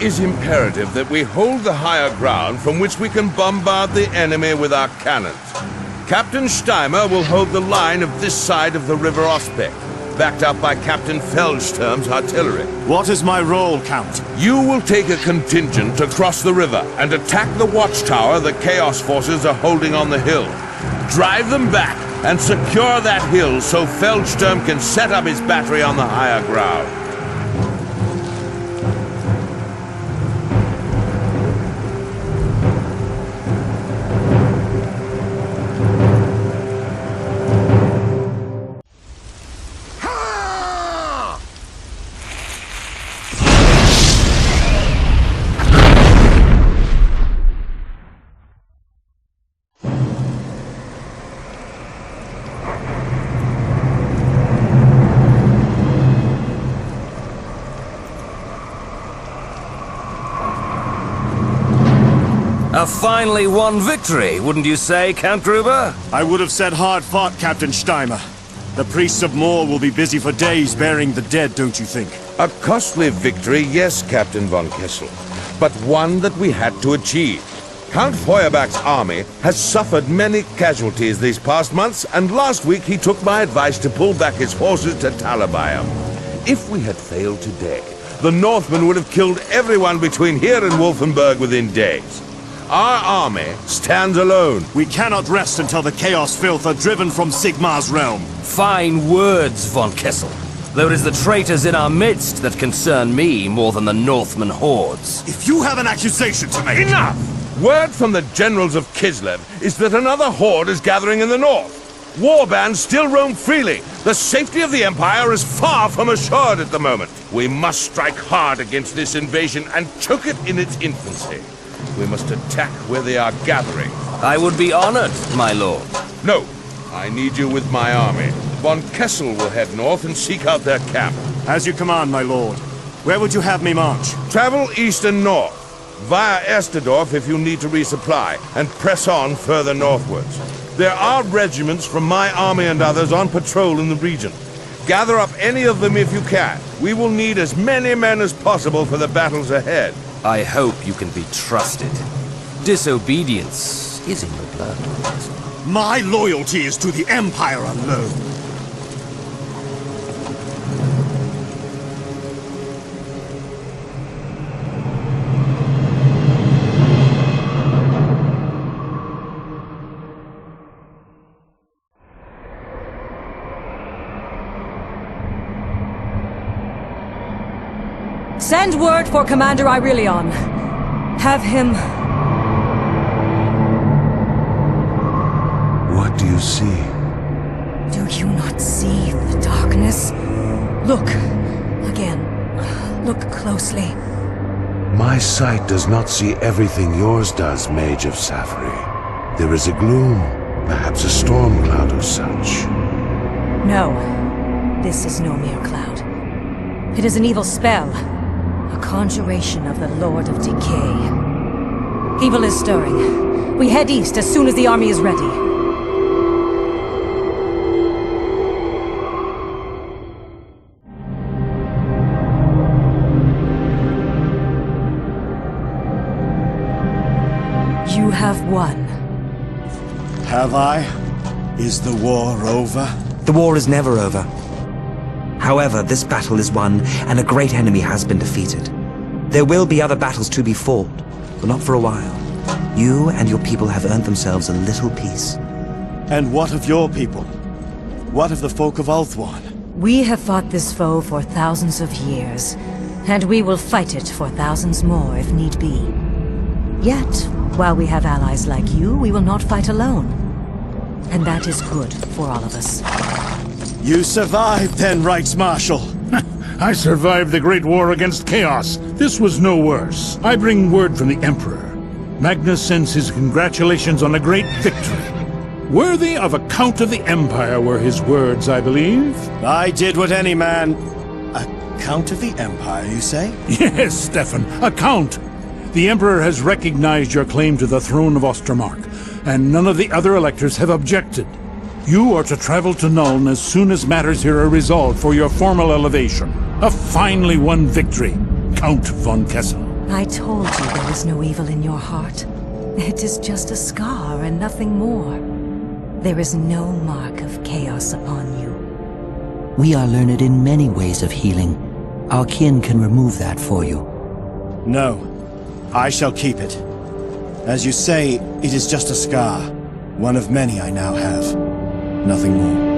is imperative that we hold the higher ground from which we can bombard the enemy with our cannons. Captain Steimer will hold the line of this side of the River Ospek, backed up by Captain Feldsturm's artillery. What is my role, Count? You will take a contingent to cross the river and attack the watchtower the Chaos forces are holding on the hill. Drive them back and secure that hill so Feldsturm can set up his battery on the higher ground. A finely won victory, wouldn't you say, Count Gruber? I would have said hard-fought, Captain Steimer. The priests of Moor will be busy for days burying the dead, don't you think? A costly victory, yes, Captain von Kessel, but one that we had to achieve. Count Feuerbach's army has suffered many casualties these past months, and last week he took my advice to pull back his forces to Talabayam. If we had failed today, the Northmen would have killed everyone between here and Wolfenburg within days. Our army stands alone. We cannot rest until the Chaos filth are driven from Sigmar's realm. Fine words, von Kessel. Though it is the traitors in our midst that concern me more than the Northman hordes. If you have an accusation to make... Enough! Word from the generals of Kislev is that another horde is gathering in the north. Warbands still roam freely. The safety of the Empire is far from assured at the moment. We must strike hard against this invasion and choke it in its infancy. We must attack where they are gathering. I would be honored, my lord. No, I need you with my army. Von Kessel will head north and seek out their camp. As you command, my lord. Where would you have me march? Travel east and north, via Esterdorf if you need to resupply, and press on further northwards. There are regiments from my army and others on patrol in the region. Gather up any of them if you can. We will need as many men as possible for the battles ahead. I hope you can be trusted. Disobedience is in your blood. My loyalty is to the Empire alone. Send word for Commander Aurelion. Have him... What do you see? Do you not see the darkness? Look. Again. Look closely. My sight does not see everything yours does, Mage of Safari. There is a gloom, perhaps a storm cloud or such. No. This is no mere cloud. It is an evil spell. A conjuration of the Lord of Decay. Evil is stirring. We head east as soon as the army is ready. You have won. Have I? Is the war over? The war is never over. However, this battle is won, and a great enemy has been defeated. There will be other battles to be fought, but not for a while. You and your people have earned themselves a little peace. And what of your people? What of the folk of Ulthuan? We have fought this foe for thousands of years, and we will fight it for thousands more if need be. Yet, while we have allies like you, we will not fight alone. And that is good for all of us. You survived then, Reichsmarschall. I survived the Great War against Chaos. This was no worse. I bring word from the Emperor. Magnus sends his congratulations on a great victory. Worthy of a Count of the Empire were his words, I believe. I did what any man... A Count of the Empire, you say? Yes, Stefan, a Count. The Emperor has recognized your claim to the throne of Ostermark, and none of the other electors have objected. You are to travel to Nuln as soon as matters here are resolved for your formal elevation. A finely won victory, Count von Kessel. I told you there was no evil in your heart. It is just a scar and nothing more. There is no mark of chaos upon you. We are learned in many ways of healing. Our kin can remove that for you. No, I shall keep it. As you say, it is just a scar. One of many I now have. Nothing more.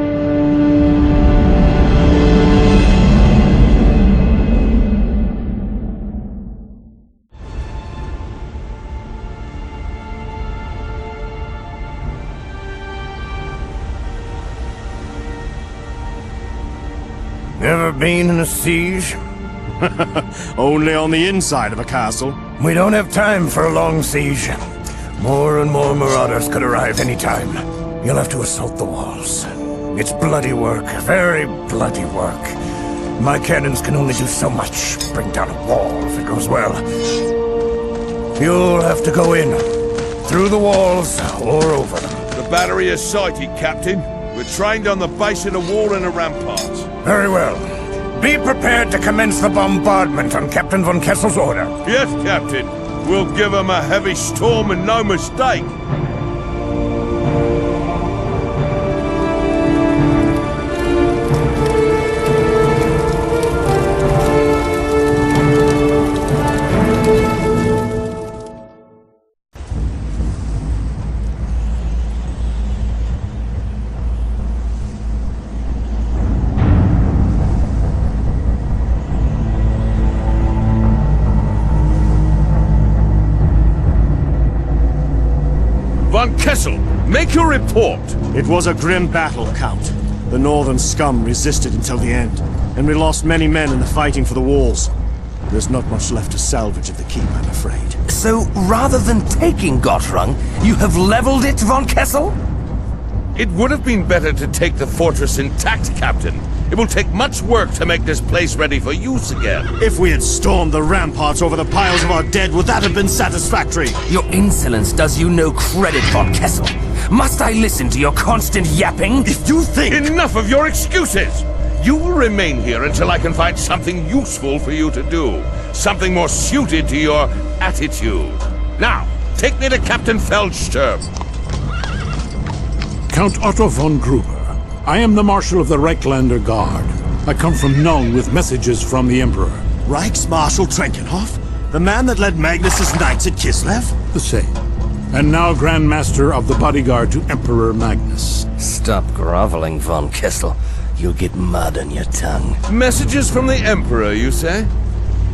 Ever been in a siege? Only on the inside of a castle. We don't have time for a long siege. More and more marauders could arrive any time. You'll have to assault the walls. It's bloody work, very bloody work. My cannons can only do so much. Bring down a wall if it goes well. You'll have to go in. Through the walls or over them. The battery is sighted, Captain. We're trained on the base of the wall and the ramparts. Very well. Be prepared to commence the bombardment on Captain von Kessel's order. Yes, Captain. We'll give them a heavy storm and no mistake. Von Kessel, make your report! It was a grim battle, Count. The northern scum resisted until the end, and we lost many men in the fighting for the walls. There's not much left to salvage of the keep, I'm afraid. So, rather than taking Gottrung, you have leveled it, von Kessel? It would have been better to take the fortress intact, Captain. It will take much work to make this place ready for use again. If we had stormed the ramparts over the piles of our dead, would that have been satisfactory? Your insolence does you no credit, von Kessel. Must I listen to your constant yapping? If you think... Enough of your excuses! You will remain here until I can find something useful for you to do. Something more suited to your attitude. Now, take me to Captain Feldsturm. Count Otto von Gruber. I am the Marshal of the Reichslander Guard. I come from Nuln with messages from the Emperor. Reichsmarshal Trenkenhoff? The man that led Magnus's knights at Kislev? The same. And now Grand Master of the Bodyguard to Emperor Magnus. Stop groveling, von Kessel. You'll get mud on your tongue. Messages from the Emperor, you say?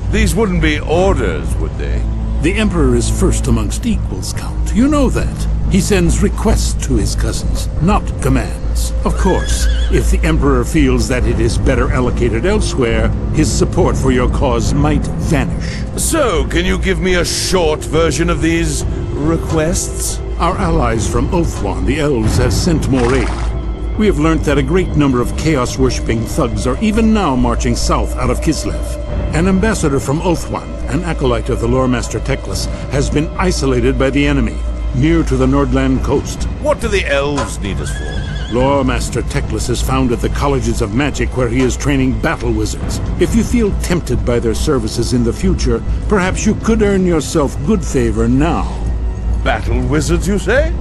These wouldn't be orders, would they? The Emperor is first amongst equals, Count. You know that. He sends requests to his cousins, not commands. Of course, if the Emperor feels that it is better allocated elsewhere, his support for your cause might vanish. So, can you give me a short version of these requests? Our allies from Ulthuan, the elves, have sent more aid. We have learnt that a great number of chaos-worshipping thugs are even now marching south out of Kislev. An ambassador from Ulthuan, an acolyte of the Loremaster Teclis, has been isolated by the enemy, near to the Nordland coast. What do the elves need us for? Loremaster Teclis has founded the colleges of magic where he is training battle wizards. If you feel tempted by their services in the future, perhaps you could earn yourself good favor now. Battle wizards, you say?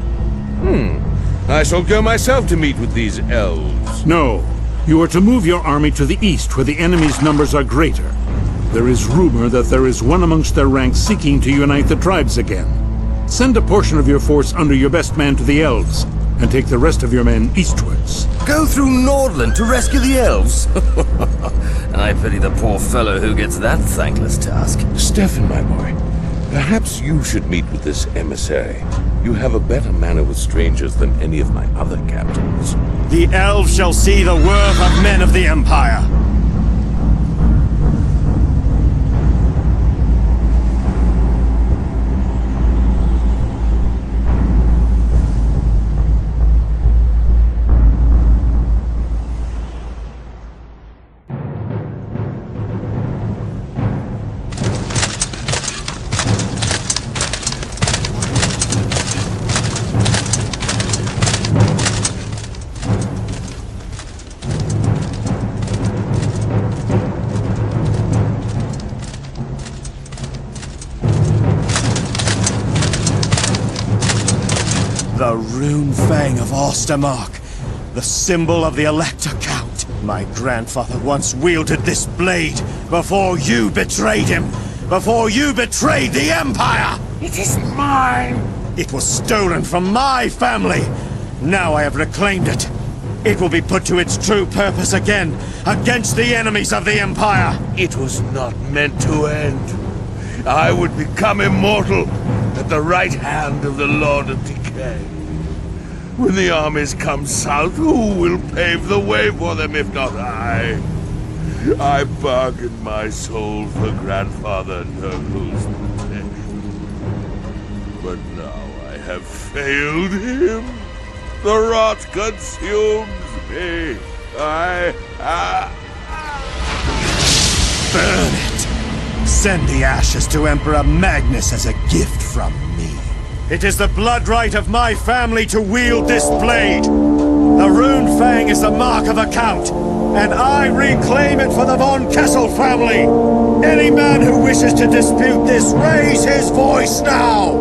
I shall go myself to meet with these elves. No. You are to move your army to the east where the enemy's numbers are greater. There is rumor that there is one amongst their ranks seeking to unite the tribes again. Send a portion of your force under your best man to the elves, and take the rest of your men eastwards. Go through Nordland to rescue the elves? I pity the poor fellow who gets that thankless task. Stefan, my boy, perhaps you should meet with this emissary. You have a better manner with strangers than any of my other captains. The elves shall see the worth of men of the Empire. The rune fang of Ostermark, the symbol of the Elector Count. My grandfather once wielded this blade before you betrayed him, before you betrayed the Empire! It is mine! It was stolen from my family! Now I have reclaimed it. It will be put to its true purpose again, against the enemies of the Empire! It was not meant to end. I would become immortal at the right hand of the Lord of Decay. When the armies come south, who will pave the way for them if not I? I bargained my soul for Grandfather Nurgle's protection. But now I have failed him. The rot consumes me. Burn it! Send the ashes to Emperor Magnus as a gift from me. It is the blood right of my family to wield this blade. The rune fang is the mark of a count, and I reclaim it for the von Kessel family. Any man who wishes to dispute this, raise his voice now!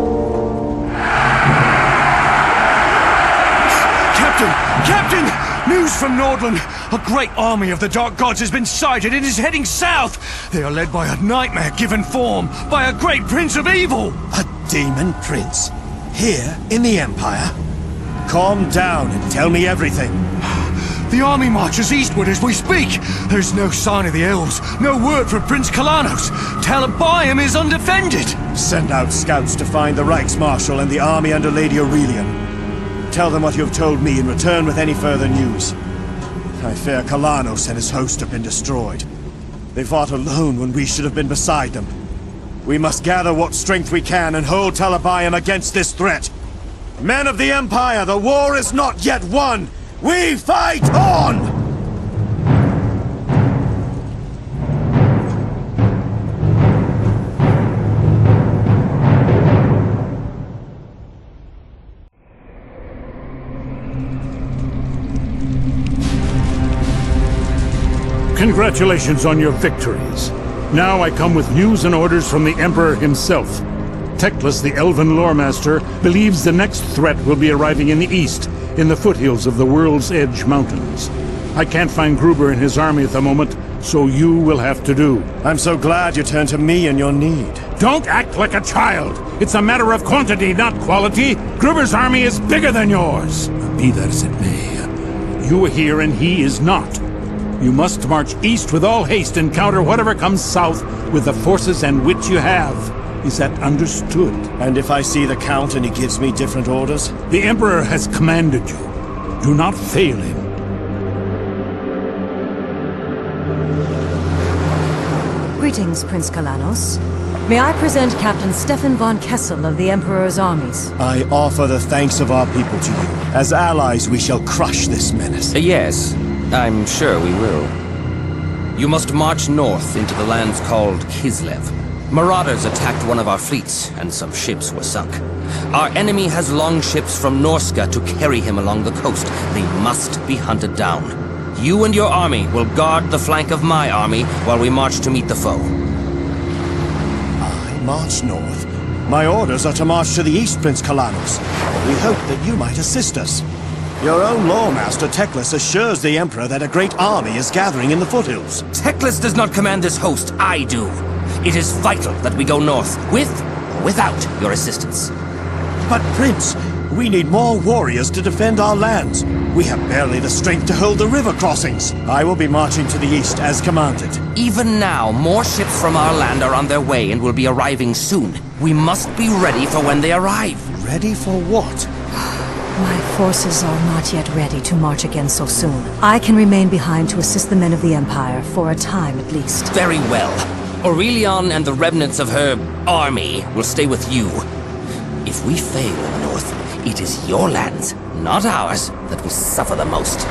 Captain! News from Nordland! A great army of the Dark Gods has been sighted and is heading south! They are led by a nightmare given form, by a great prince of evil! A demon prince? Here, in the Empire? Calm down and tell me everything. The army marches eastward as we speak! There's no sign of the elves, no word from Prince Kalanos. Talabayam is undefended! Send out scouts to find the Reichsmarshal and the army under Lady Aurelian. Tell them what you have told me and return with any further news. I fear Kalanos and his host have been destroyed. They fought alone when we should have been beside them. We must gather what strength we can and hold Talabayam against this threat. Men of the Empire, the war is not yet won! We fight on! Congratulations on your victories. Now I come with news and orders from the Emperor himself. Teclis, the Elven Lore Master, believes the next threat will be arriving in the east, in the foothills of the World's Edge Mountains. I can't find Gruber and his army at the moment, so you will have to do. I'm so glad you turned to me in your need. Don't act like a child! It's a matter of quantity, not quality! Gruber's army is bigger than yours! Be that as it may, you are here and he is not. You must march east with all haste and counter whatever comes south with the forces and wit you have. Is that understood? And if I see the Count and he gives me different orders? The Emperor has commanded you. Do not fail him. Greetings, Prince Kalanos. May I present Captain Stefan von Kessel of the Emperor's armies? I offer the thanks of our people to you. As allies, we shall crush this menace. Yes, I'm sure we will. You must march north into the lands called Kislev. Marauders attacked one of our fleets, and some ships were sunk. Our enemy has longships from Norska to carry him along the coast. They must be hunted down. You and your army will guard the flank of my army while we march to meet the foe. I march north? My orders are to march to the east, Prince Kalanos. We hope that you might assist us. Your own Loremaster Teclis assures the Emperor that a great army is gathering in the foothills. Teclis does not command this host, I do. It is vital that we go north, with or without your assistance. But Prince, we need more warriors to defend our lands. We have barely the strength to hold the river crossings. I will be marching to the east as commanded. Even now, more ships from our land are on their way and will be arriving soon. We must be ready for when they arrive. Ready for what? My forces are not yet ready to march again so soon. I can remain behind to assist the men of the Empire, for a time at least. Very well. Aurelion and the remnants of her army will stay with you. If we fail in the north, it is your lands, not ours, that will suffer the most.